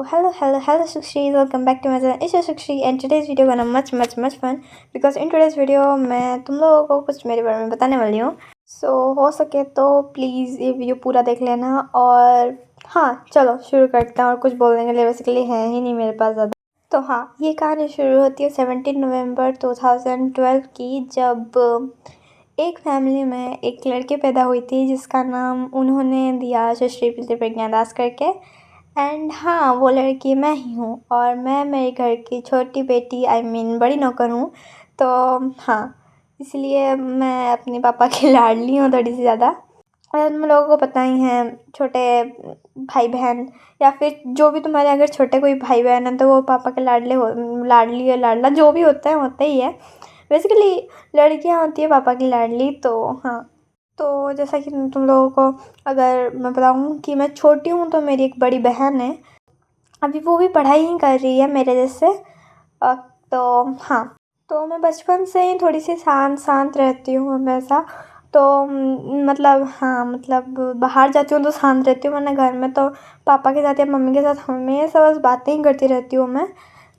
Hello, Sukshi. Welcome back to my channel. It's your Sukshi, and today's video gonna much fun because in today's video मैं तुम लोगों को कुछ मेरे बारे में बताने वाली हूँ. हो सके तो प्लीज़ ये वीडियो पूरा देख लेना. और हाँ, चलो शुरू करते हैं. और कुछ बोलने के लिए बेसिकली है ही नहीं मेरे पास ज़्यादा. तो हाँ, ये कहानी शुरू होती है 17 नवंबर 2012 की, जब एक फैमिली में एक लड़की पैदा हुई थी जिसका नाम उन्होंने दिया सुश्री प्रज्ञा दास करके. एंड हाँ, वो लड़की मैं ही हूँ और मैं मेरे घर की छोटी बेटी बड़ी नौकर हूँ. तो हाँ, इसलिए मैं अपने पापा की लाडली हूँ थोड़ी सी ज़्यादा. और तुम लोगों को पता ही है, छोटे भाई बहन या फिर जो भी तुम्हारे अगर छोटे कोई भाई बहन है तो वो पापा के लाडली या लाडला जो भी होता ही है. बेसिकली लड़कियाँ होती है पापा की लाडली. तो हाँ, तो जैसा कि तुम लोगों को अगर मैं बताऊँ कि मैं छोटी हूँ तो मेरी एक बड़ी बहन है. अभी वो भी पढ़ाई ही कर रही है मेरे जैसे. तो हाँ, तो मैं बचपन से ही थोड़ी सी शांत रहती हूँ हमेशा. तो मतलब बाहर जाती हूँ तो शांत रहती हूँ, वरना घर में तो पापा के साथ या मम्मी के साथ हमेशा बस बातें ही करती रहती हूँ मैं.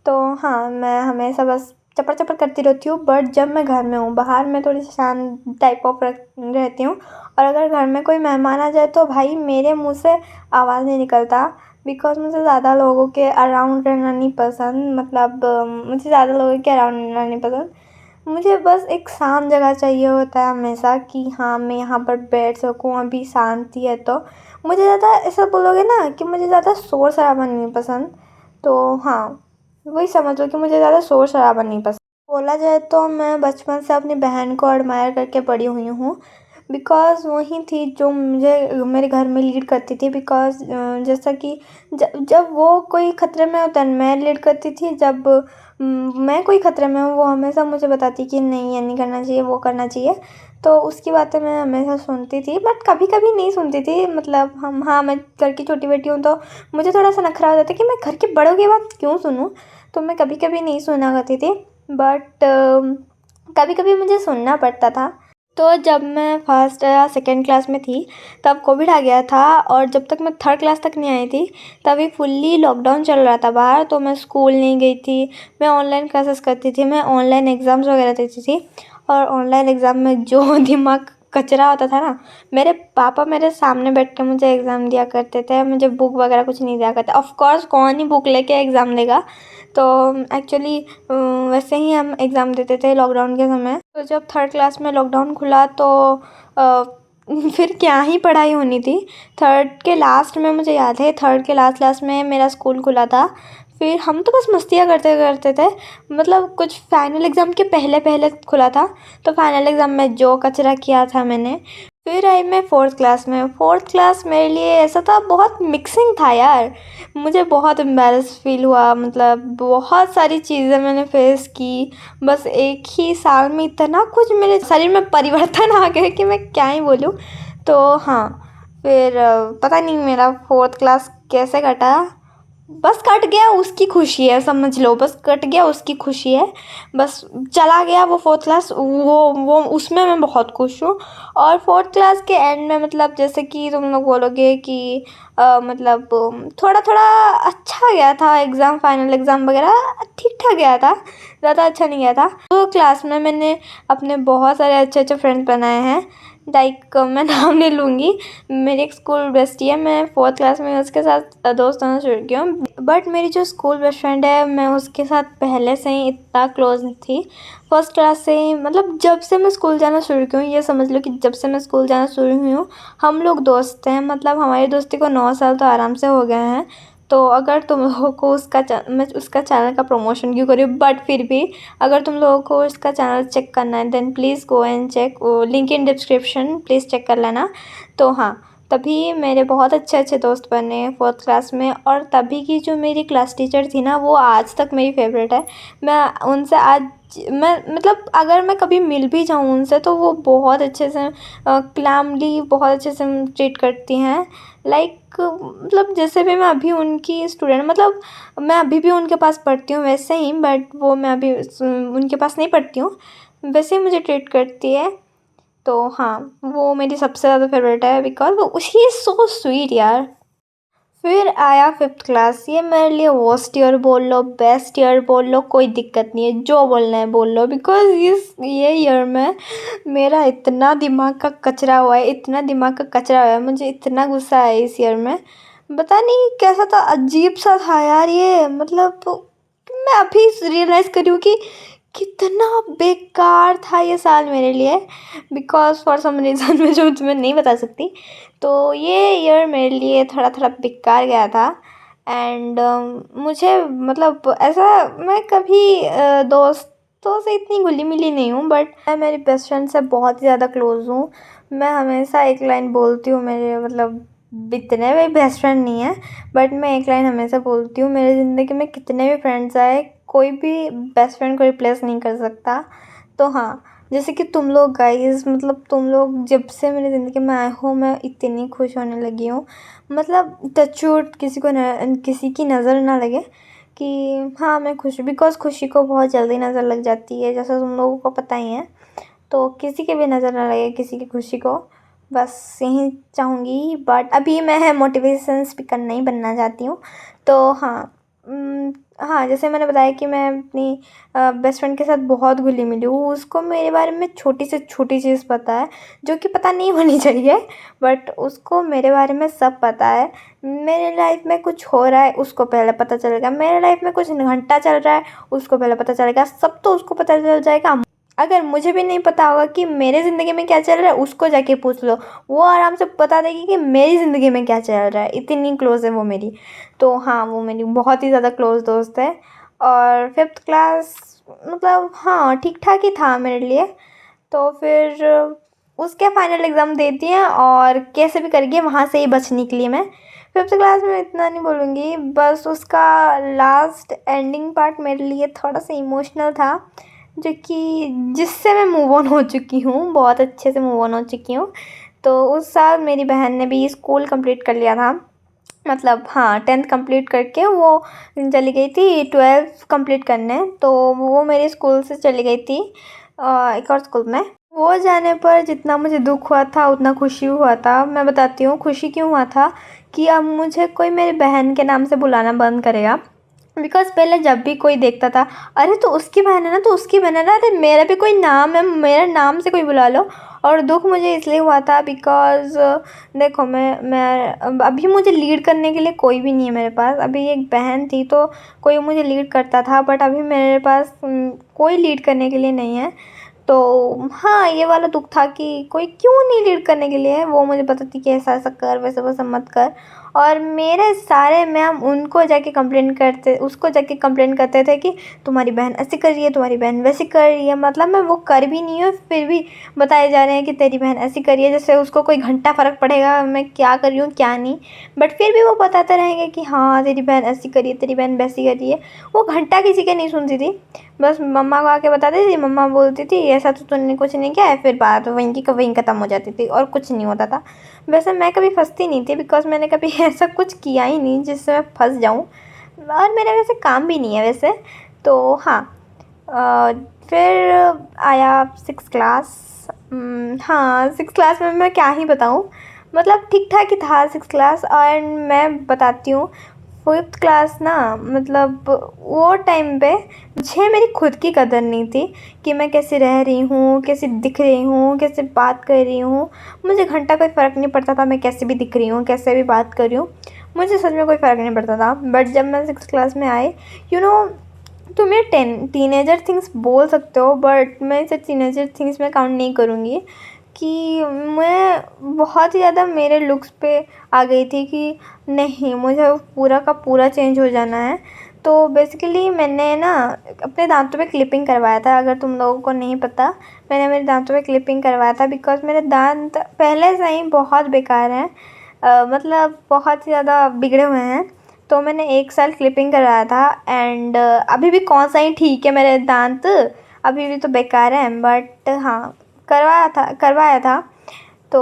तो हाँ, मैं हमेशा बस चपर करती रहती हूँ. बट जब मैं घर में हूँ, बाहर में थोड़ी सी शांत टाइप ऑफ रहती हूँ. और अगर घर में कोई मेहमान आ जाए तो भाई मेरे मुंह से आवाज़ नहीं निकलता, बिकॉज़ मुझे ज़्यादा लोगों के अराउंड रहना नहीं पसंद. मुझे ज़्यादा लोगों के अराउंड रहना नहीं पसंद. मुझे बस एक शांत जगह चाहिए होता है हमेशा कि हाँ, मैं यहाँ पर बैठ सकूँ, अभी शांति है. तो मुझे ज़्यादा ऐसा बोलोगे ना कि मुझे ज़्यादा शोर शराबा नहीं पसंद. तो हाँ, वही समझ लो कि मुझे ज़्यादा शोर शराबा नहीं पसंद. बोला जाए तो मैं बचपन से अपनी बहन को एडमायर करके बड़ी हुई हूँ, बिकॉज़ वही थी जो मुझे मेरे घर में लीड करती थी. बिकॉज़ जैसा कि जब वो कोई ख़तरे में होता है मैं लीड करती थी. जब मैं कोई ख़तरे में हूँ वो हमेशा मुझे बताती कि नहीं, ये नहीं करना चाहिए, वो करना चाहिए. तो उसकी बातें मैं हमेशा सुनती थी, बट कभी कभी नहीं सुनती थी. मैं घर की छोटी बेटी हूँ तो मुझे थोड़ा सा नखरा हो जाता कि मैं घर के बड़ों की बात क्यों सुनूँ. तो मैं कभी कभी नहीं सुना करती थी, बट कभी कभी मुझे सुनना पड़ता था. तो जब मैं फर्स्ट या सेकेंड क्लास में थी तब कोविड आ गया था, और जब तक मैं थर्ड क्लास तक नहीं आई थी तभी फुल्ली लॉकडाउन चल रहा था बाहर. तो मैं स्कूल नहीं गई थी, मैं ऑनलाइन क्लासेस करती थी, मैं ऑनलाइन एग्ज़ाम्स वगैरह देती थी. और ऑनलाइन एग्ज़ाम में जो दिमाग कचरा होता था ना, मेरे पापा मेरे सामने बैठ के मुझे एग्ज़ाम दिया करते थे. मुझे बुक वगैरह कुछ नहीं दिया करते. ऑफ कोर्स कौन ही बुक लेके एग्ज़ाम देगा. तो एक्चुअली वैसे ही हम एग्ज़ाम देते थे लॉकडाउन के समय. तो जब थर्ड क्लास में लॉकडाउन खुला तो फिर क्या ही पढ़ाई होनी थी. थर्ड के लास्ट में मुझे याद है, थर्ड के लास्ट में मेरा स्कूल खुला था. फिर हम तो बस मस्तियाँ करते थे. मतलब कुछ फाइनल एग्ज़ाम के पहले खुला था. तो फाइनल एग्ज़ाम में जो कचरा किया था मैंने. फिर आई मैं फोर्थ क्लास मेरे लिए ऐसा था, बहुत मिक्सिंग था यार. मुझे बहुत एम्बैरेस फील हुआ. मतलब बहुत सारी चीज़ें मैंने फेस की. बस एक ही साल में इतना कुछ मेरे शरीर में परिवर्तन आ गया कि मैं क्या ही बोलूँ. तो हाँ, फिर पता नहीं मेरा फोर्थ क्लास कैसे कटा. बस कट गया उसकी खुशी है, समझ लो. बस कट गया उसकी खुशी है. बस चला गया वो फोर्थ क्लास, वो उसमें मैं बहुत खुश हूँ. और फोर्थ क्लास के एंड में मतलब जैसे कि तुम लोग बोलोगे कि थोड़ा अच्छा गया था एग्ज़ाम, फाइनल एग्ज़ाम वगैरह ठीक ठाक गया था, ज़्यादा अच्छा नहीं गया था. तो क्लास में मैंने अपने बहुत सारे अच्छे फ्रेंड्स बनाए हैं. लाइक मैं नाम नहीं लूँगी, मेरी एक स्कूल बेस्टी है, मैं फोर्थ क्लास में उसके साथ दोस्त होना शुरू किया हूँ. बट मेरी जो स्कूल बेस्ट फ्रेंड है, मैं उसके साथ पहले से ही इतना क्लोज थी. फर्स्ट क्लास से ही, मतलब जब से मैं स्कूल जाना शुरू की हूँ, ये समझ लो कि जब से मैं स्कूल जाना शुरू हुई हूँ हम लोग दोस्त हैं. मतलब हमारी दोस्ती को 9 साल तो आराम से हो गए हैं. तो अगर तुम लोगों को मैं उसका चैनल का प्रमोशन क्यों करी, बट फिर भी अगर तुम लोगों को उसका चैनल चेक करना है then please go and check, link in description, please check कर लेना. तो हाँ, तभी मेरे बहुत अच्छे दोस्त बने फोर्थ क्लास में. और तभी की जो मेरी क्लास टीचर थी ना, वो आज तक मेरी फेवरेट है. मैं उनसे आज मतलब अगर मैं कभी मिल भी जाऊँ उनसे तो वो बहुत अच्छे से क्लामली बहुत अच्छे से ट्रीट करती हैं. लाइक मतलब जैसे भी मैं अभी उनकी स्टूडेंट, मतलब मैं अभी भी उनके पास पढ़ती हूँ वैसे ही, बट वो मैं अभी उनके पास नहीं पढ़ती हूँ, वैसे ही मुझे ट्रीट करती है. तो हाँ, वो मेरी सबसे ज़्यादा फेवरेट है बिकॉज वो शी इज़ सो स्वीट यार. फिर आया फिफ्थ क्लास। ये मेरे लिए वर्स्ट ईयर बोल लो, बेस्ट ईयर बोल लो, कोई दिक्कत नहीं है, जो बोलना है बोल लो। बिकॉज़ ये ईयर में मेरा इतना दिमाग का कचरा हुआ है, इतना दिमाग का कचरा हुआ है, मुझे इतना गुस्सा आया इस ईयर में, पता नहीं कैसा था, अजीब सा था यार ये। मतलब मैं अभी रियलाइज़ कर रही हूँ कि कितना बेकार था ये साल मेरे लिए। बिकॉज़ फॉर सम रीज़न मैं जो तुम्हें नहीं बता सकती, तो ये ईयर मेरे लिए थोड़ा थोड़ा बेकार गया था। एंड मुझे मतलब ऐसा, मैं कभी दोस्तों से इतनी घुली मिली नहीं हूँ, बट मैं मेरी बेस्ट फ्रेंड से बहुत ही ज़्यादा क्लोज़ हूँ। मैं हमेशा एक लाइन बोलती हूँ, मेरे मतलब इतने भी बेस्ट फ्रेंड नहीं है, बट मैं एक लाइन हमेशा बोलती हूँ, मेरी ज़िंदगी में कितने भी फ्रेंड्स आए, कोई भी बेस्ट फ्रेंड को रिप्लेस नहीं कर सकता। तो हाँ, जैसे कि तुम लोग गाइस, मतलब तुम लोग जब से मेरी ज़िंदगी में आए हो, मैं इतनी खुश होने लगी हूँ। मतलब टच वुड किसी की नज़र ना लगे कि हाँ मैं खुश हूँ। बिकॉज़ खुशी को बहुत जल्दी नज़र लग जाती है, जैसा तुम लोगों को पता ही है। तो किसी की भी नज़र ना लगे किसी की खुशी को, बस यही चाहूँगी। बट अभी मैं मोटिवेशन स्पीकर नहीं बनना चाहती हूँ। तो हाँ, हाँ, जैसे मैंने बताया कि मैं अपनी बेस्ट फ्रेंड के साथ बहुत घुली मिली हूँ। उसको मेरे बारे में छोटी से छोटी चीज़ पता है, जो कि पता नहीं होनी चाहिए, बट उसको मेरे बारे में सब पता है। मेरे लाइफ में कुछ हो रहा है उसको पहले पता चलेगा, मेरे लाइफ में कुछ घंटा चल रहा है उसको पहले पता चलेगा, सब तो उसको पता चल जाएगा। अगर मुझे भी नहीं पता होगा कि मेरे ज़िंदगी में क्या चल रहा है, उसको जाके पूछ लो, वो आराम से बता देगी कि मेरी ज़िंदगी में क्या चल रहा है। इतनी क्लोज़ है वो मेरी। तो हाँ, वो मेरी बहुत ही ज़्यादा क्लोज़ दोस्त है। और फिफ्थ क्लास मतलब हाँ ठीक ठाक ही था मेरे लिए। तो फिर उसके फाइनल एग्ज़ाम दे दिए और कैसे भी करके वहाँ से ही बच निकली मैं। फिफ्थ क्लास में इतना नहीं बोलूँगी, बस उसका लास्ट एंडिंग पार्ट मेरे लिए थोड़ा सा इमोशनल था, जो कि जिससे मैं मूव ऑन हो चुकी हूँ, बहुत अच्छे से मूव ऑन हो चुकी हूँ। तो उस साल मेरी बहन ने भी स्कूल कंप्लीट कर लिया था, मतलब हाँ 10th कंप्लीट करके वो चली गई थी 12th कंप्लीट करने। तो वो मेरे स्कूल से चली गई थी एक और स्कूल में। वो जाने पर जितना मुझे दुख हुआ था उतना खुशी हुआ था। मैं बताती हूँ खुशी क्यों हुआ था, कि अब मुझे कोई मेरी बहन के नाम से बुलाना बंद करेगा। बिकॉज़ पहले जब भी कोई देखता था, अरे तो उसकी बहन है ना, तो उसकी बहन है ना, अरे मेरा भी कोई नाम है, मेरा नाम से कोई बुला लो। और दुख मुझे इसलिए हुआ था बिकॉज़ देखो मैं अभी मुझे लीड करने के लिए कोई भी नहीं है मेरे पास। अभी एक बहन थी तो कोई मुझे लीड करता था, बट अभी मेरे पास कोई लीड करने के लिए नहीं है। तो हाँ, ये वाला दुख था कि कोई क्यों नहीं लीड करने के लिए है। वो मुझे बताती कि ऐसा ऐसा कर, वैसा वैसा मत कर। और मेरे सारे मैम उसको जाके कंप्लेन करते थे कि तुम्हारी बहन ऐसी कर रही है, तुम्हारी बहन वैसी कर रही है। मतलब मैं वो कर भी नहीं हूँ, फिर भी बताए जा रहे हैं कि तेरी बहन ऐसी कर रही है, जैसे उसको कोई घंटा फ़र्क पड़ेगा मैं क्या कर रही हूँ क्या नहीं। बट फिर भी वो बताते रहेंगे कि हाँ तेरी बहन ऐसी कर रही है, तेरी बहन वैसी कर रही है। वो घंटा किसी के नहीं सुनती थी, बस मम्मा को आके बताती थी, मम्मा बोलती थी ऐसा तो तूने कुछ नहीं किया है, फिर बात वहीं की वहीं ख़त्म हो जाती थी और कुछ नहीं होता था। वैसे मैं कभी फंसती नहीं थी, बिकॉज़ मैंने कभी ऐसा कुछ किया ही नहीं जिससे मैं फंस जाऊँ, और मेरा वैसे काम भी नहीं है वैसे। तो हाँ, अ, फिर आया सिक्स क्लास। हाँ, सिक्स क्लास में मैं क्या ही बताऊँ, मतलब ठीक ठाक ही था सिक्स क्लास। एंड मैं बताती हूँ फिफ्थ क्लास ना, मतलब वो टाइम पे मुझे मेरी खुद की कदर नहीं थी कि मैं कैसे रह रही हूँ, कैसे दिख रही हूँ, कैसे बात कर रही हूँ। मुझे घंटा कोई फ़र्क नहीं पड़ता था मैं कैसे भी दिख रही हूँ, कैसे भी बात कर रही हूँ, मुझे सच में कोई फ़र्क नहीं पड़ता था। बट जब मैं सिक्स क्लास में आई, यू नो, तुम ये टीनेजर थिंग्स बोल सकते हो, बट मैं इसे टीनेजर थिंग्स में काउंट नहीं करूँगी। कि मैं बहुत ही ज़्यादा मेरे लुक्स पे आ गई थी कि नहीं, मुझे पूरा का पूरा चेंज हो जाना है। तो बेसिकली मैंने ना अपने दांतों पे क्लिपिंग करवाया था। अगर तुम लोगों को नहीं पता, मैंने मेरे दांतों पे क्लिपिंग करवाया था बिकॉज़ मेरे दांत पहले से ही बहुत बेकार हैं, मतलब बहुत ही ज़्यादा बिगड़े हुए हैं। तो मैंने 1 साल क्लिपिंग करवाया था। एंड अभी भी कौन सा ही ठीक है मेरे दांत, अभी भी तो बेकार हैं, बट हाँ करवाया था। तो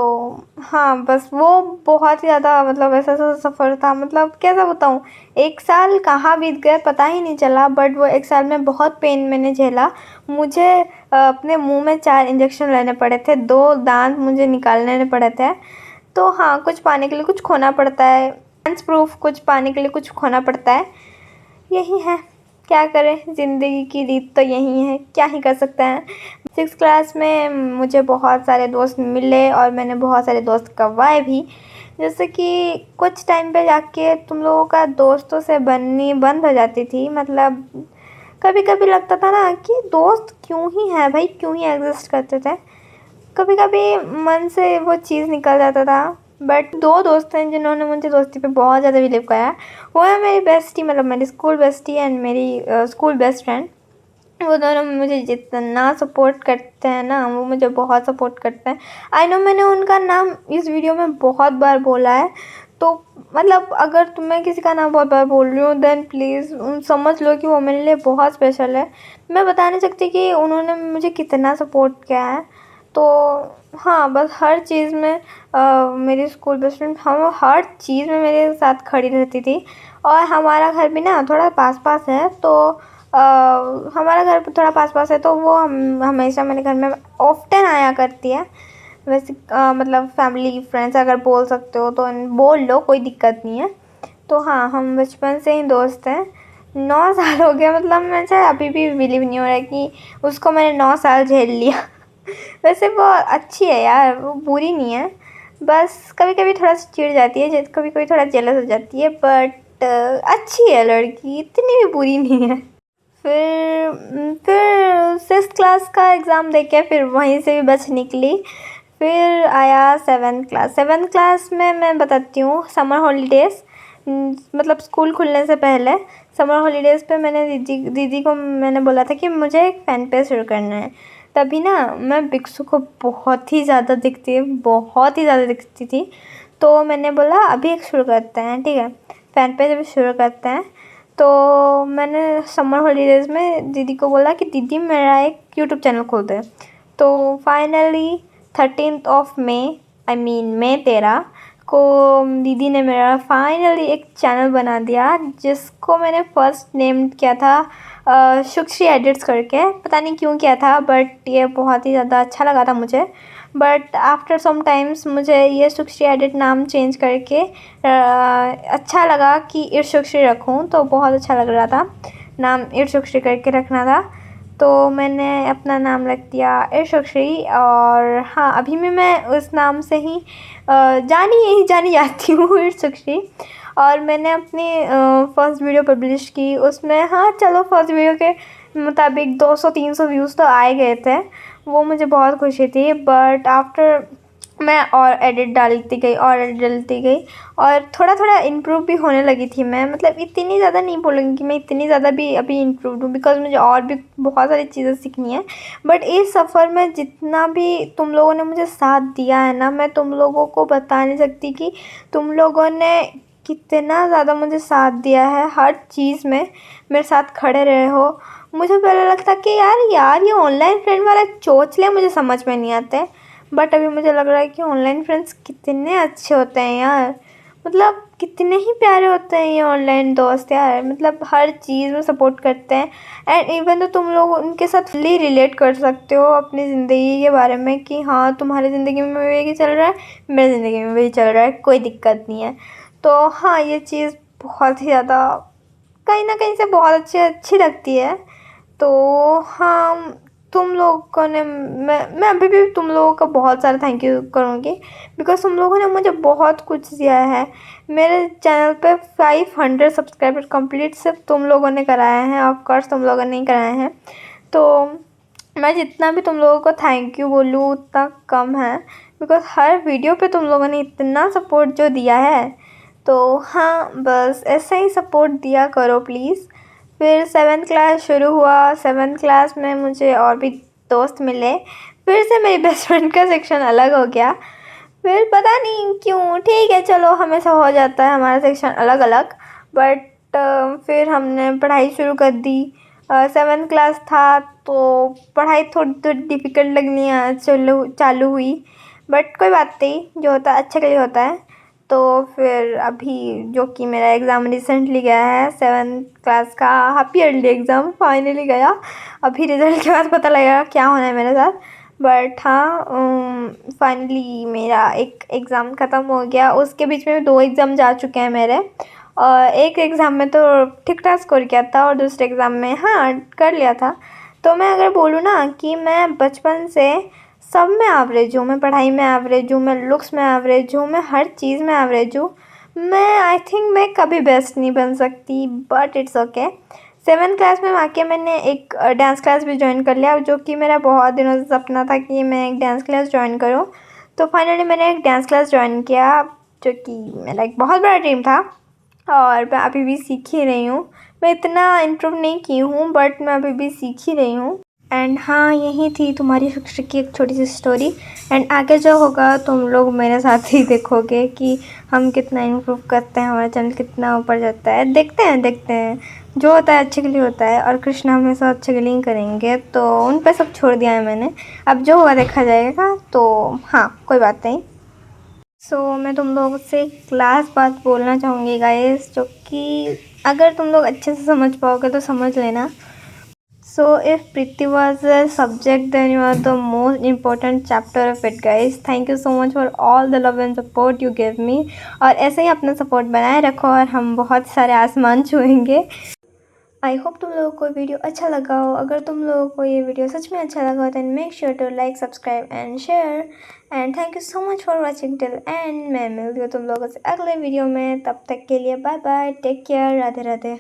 हाँ, बस वो बहुत ही ज़्यादा मतलब ऐसा सफ़र था, मतलब कैसा बताऊँ, 1 साल कहाँ बीत गया पता ही नहीं चला। बट वो 1 साल में बहुत पेन मैंने झेला। मुझे अपने मुंह में 4 इंजेक्शन लेने पड़े थे, 2 दांत मुझे निकालने पड़े थे। तो हाँ, कुछ पाने के लिए कुछ खोना पड़ता है। डांस प्रूफ कुछ पाने के लिए कुछ खोना पड़ता है, यही है, क्या करें, ज़िंदगी की रीत तो यही है, क्या ही कर सकते हैं। 6th क्लास में मुझे बहुत सारे दोस्त मिले और मैंने बहुत सारे दोस्त गँवाए भी। जैसे कि कुछ टाइम पे जाके तुम लोगों का दोस्तों से बननी बंद हो जाती थी। मतलब कभी कभी लगता था ना कि दोस्त क्यों ही है भाई, क्यों ही एग्जिस्ट करते थे। कभी कभी मन से वो चीज़ निकल जाता था। बट 2 दोस्त हैं जिन्होंने मुझे दोस्ती पे बहुत ज़्यादा बिलीव करा। वो है मेरी बेस्टी, मतलब मेरी स्कूल बेस्टी एंड मेरी स्कूल बेस्ट फ्रेंड। वो दोनों मुझे जितना सपोर्ट करते हैं ना, वो मुझे बहुत सपोर्ट करते हैं। आई नो मैंने उनका नाम इस वीडियो में बहुत बार बोला है, तो मतलब अगर मैं किसी का नाम बहुत बार बोल रही हूँ देन प्लीज़ समझ लो कि वो मेरे लिए बहुत स्पेशल है। मैं बता नहीं सकती कि उन्होंने मुझे कितना सपोर्ट किया है। तो हाँ, बस हर चीज़ में मेरी स्कूल बेस्ट फ्रेंड हम हर चीज़ में मेरे साथ खड़ी रहती थी। और हमारा घर भी ना थोड़ा पास पास है, तो हमारा घर थोड़ा पास पास है, तो वो हमेशा मेरे घर में ऑफ्टन आया करती है। वैसे मतलब फैमिली फ्रेंड्स अगर बोल सकते हो तो बोल लो, कोई दिक्कत नहीं है। तो हाँ, हम बचपन से ही दोस्त हैं। 9 साल हो गया, मतलब मुझे अभी भी बिलीव नहीं हो रहा है कि उसको मैंने 9 साल झेल लिया। वैसे वो अच्छी है यार, वो बुरी नहीं है। बस कभी कभी थोड़ा सा चिढ़ जाती है, कभी कभी थोड़ा जेलस हो जाती है, बट अच्छी है लड़की, इतनी भी बुरी नहीं है। फिर 6th क्लास का एग्ज़ाम देके फिर वहीं से भी बच निकली। फिर आया 7th क्लास। 7th क्लास में मैं बताती हूँ, समर हॉलीडेज़, मतलब स्कूल खुलने से पहले समर हॉलीडेज़ पे मैंने दीदी को मैंने बोला था कि मुझे एक फ़ैन पेज शुरू करना है। तभी ना मैं बिक्सु को बहुत ही ज़्यादा दिखती थी। तो मैंने बोला अभी एक शुरू करते हैं, ठीक है, फ़ैन पेज अभी शुरू करते हैं। तो मैंने समर हॉलीडेज़ में दीदी को बोला कि दीदी मेरा एक यूट्यूब चैनल खोल दे। तो finally 13th of May, I mean May 13 को दीदी ने मेरा फाइनली एक चैनल बना दिया, जिसको मैंने फर्स्ट नेम किया था सुक्षी एडिट्स करके। पता नहीं क्यों किया था, बट ये बहुत ही ज़्यादा अच्छा लगा था मुझे। बट आफ्टर सम टाइम्स मुझे ये सुक्षी एडिट नाम चेंज करके अच्छा लगा कि इर्शुक्षी रखूँ, तो बहुत अच्छा लग रहा था, नाम इर्शुक्षी करके रखना था। तो मैंने अपना नाम रख दिया इर्शुक्षी। और हाँ, अभी भी मैं उस नाम से ही जानी जाती हूँ, इर्शुक्षी। और मैंने अपनी फर्स्ट वीडियो पब्लिश की, उसमें हाँ चलो फर्स्ट वीडियो के मुताबिक 200-300 व्यूज़ तो आए गए थे, वो मुझे बहुत खुशी थी। बट आफ्टर मैं और एडिट डालती गई और थोड़ा थोड़ा इम्प्रूव भी होने लगी थी मैं। मतलब इतनी ज़्यादा नहीं बोलूँगी कि मैं इतनी ज़्यादा भी अभी इम्प्रूव हूँ, बिकॉज़ मुझे और भी बहुत सारी चीज़ें सीखनी है। बट इस सफ़र में जितना भी तुम लोगों ने मुझे साथ दिया है ना, मैं तुम लोगों को बता नहीं सकती कि तुम लोगों ने कितना ज़्यादा मुझे साथ दिया है। हर चीज़ में मेरे साथ खड़े रहे हो। मुझे पहले लगता कि यार ये ऑनलाइन फ्रेंड वाला चोचले मुझे समझ में नहीं आते, बट अभी मुझे लग रहा है कि ऑनलाइन फ्रेंड्स कितने अच्छे होते हैं यार। मतलब कितने ही प्यारे होते हैं ये ऑनलाइन दोस्त यार। मतलब हर चीज़ में सपोर्ट करते हैं, एंड इवन तो तुम लोग उनके साथ फुली रिलेट कर सकते हो अपनी ज़िंदगी के बारे में कि हाँ तुम्हारी ज़िंदगी में वही चल रहा है, मेरी ज़िंदगी में वही चल रहा है, कोई दिक्कत नहीं है। तो हाँ, ये चीज़ बहुत ही ज़्यादा कहीं ना कहीं से बहुत अच्छी लगती है। तो हाँ, तुम लोगों ने मैं अभी भी तुम लोगों का बहुत सारा थैंक यू करूँगी, बिकॉज़ तुम लोगों ने मुझे बहुत कुछ दिया है। मेरे चैनल पे 500 सब्सक्राइबर कंप्लीट सिर्फ तुम लोगों ने कराए हैं, ऑफ कोर्स तुम लोगों ने ही कराए हैं। तो मैं जितना भी तुम लोगों को थैंक यू बोलूँ उतना कम है, बिकॉज़ हर वीडियो पे तुम लोगों ने इतना सपोर्ट जो दिया है। तो हाँ, बस ऐसा ही सपोर्ट दिया करो प्लीज़। फिर 7th क्लास शुरू हुआ। 7th क्लास में मुझे और भी दोस्त मिले। फिर से मेरी बेस्ट फ्रेंड का सेक्शन अलग हो गया। फिर पता नहीं क्यों, ठीक है चलो, हमेशा हो जाता है हमारा सेक्शन अलग अलग। बट फिर हमने पढ़ाई शुरू कर दी। 7th क्लास था तो पढ़ाई थोड़ी तो डिफ़िकल्ट लगनी चालू हुई, बट कोई बात नहीं, जो होता है अच्छे के लिए होता है। तो फिर अभी जो कि मेरा एग्ज़ाम रिसेंटली गया है 7th क्लास का हाफ ईयरली एग्ज़ाम फाइनली गया। अभी रिज़ल्ट के बाद पता लगेगा क्या होना है मेरे साथ। बट हाँ, फाइनली मेरा एक एग्ज़ाम ख़त्म हो गया। उसके बीच में 2 एग्ज़ाम जा चुके हैं मेरे। और एक एग्ज़ाम में तो ठीक ठाक स्कोर किया था और दूसरे एग्ज़ाम में हाँ कर लिया था। तो मैं अगर बोलूँ ना कि मैं बचपन से सब में एवरेज हूँ। मैं पढ़ाई में एवरेज हूँ, मैं लुक्स में एवरेज हूँ, मैं हर चीज़ में एवरेज हूँ। मैं आई थिंक मैं कभी बेस्ट नहीं बन सकती, but it's okay. 7th class में आके मैंने एक डांस क्लास भी ज्वाइन कर लिया, जो कि मेरा बहुत दिनों से सपना था कि मैं एक डांस क्लास ज्वाइन करूँ। तो फाइनली मैंने एक डांस क्लास ज्वाइन किया, जो कि मेरा एक बहुत बड़ा ड्रीम था और मैं अभी भी सीख ही रही हूँ। मैं इतना इम्प्रूव नहीं की हूँ, बट मैं अभी भी सीख ही रही हूँ। एंड हाँ, यही थी तुम्हारी शिक्षक की एक छोटी सी स्टोरी। एंड आगे जो होगा तुम लोग मेरे साथ ही देखोगे कि हम कितना इम्प्रूव करते हैं, हमारा चैनल कितना ऊपर जाता है। देखते हैं जो होता है अच्छे के लिए होता है, और कृष्णा हमेशा अच्छे के लिए ही करेंगे। तो उन पर सब छोड़ दिया है मैंने, अब जो होगा देखा जाएगा। तो हाँ, कोई बात नहीं। मैं तुम लोगों से एक लास्ट बात बोलना चाहूँगी गाइस, जो कि अगर तुम लोग अच्छे से समझ पाओगे तो समझ लेना। So if Priti was a subject, then you are the most important chapter of it, guys. Thank you so much for all the love and support you gave me. और ऐसे ही अपना सपोर्ट बनाए रखो और हम बहुत सारे आसमान छुएंगे। आई होप तुम लोगों को वीडियो अच्छा लगा हो। अगर तुम लोगों को ये वीडियो सच में अच्छा लगा हो, then make sure to like, subscribe and share. And thank you so much for watching till end. मैं मिलती हूँ तुम लोगों से अगले वीडियो में। तब तक के लिए bye bye, take care, Radhe Radhe.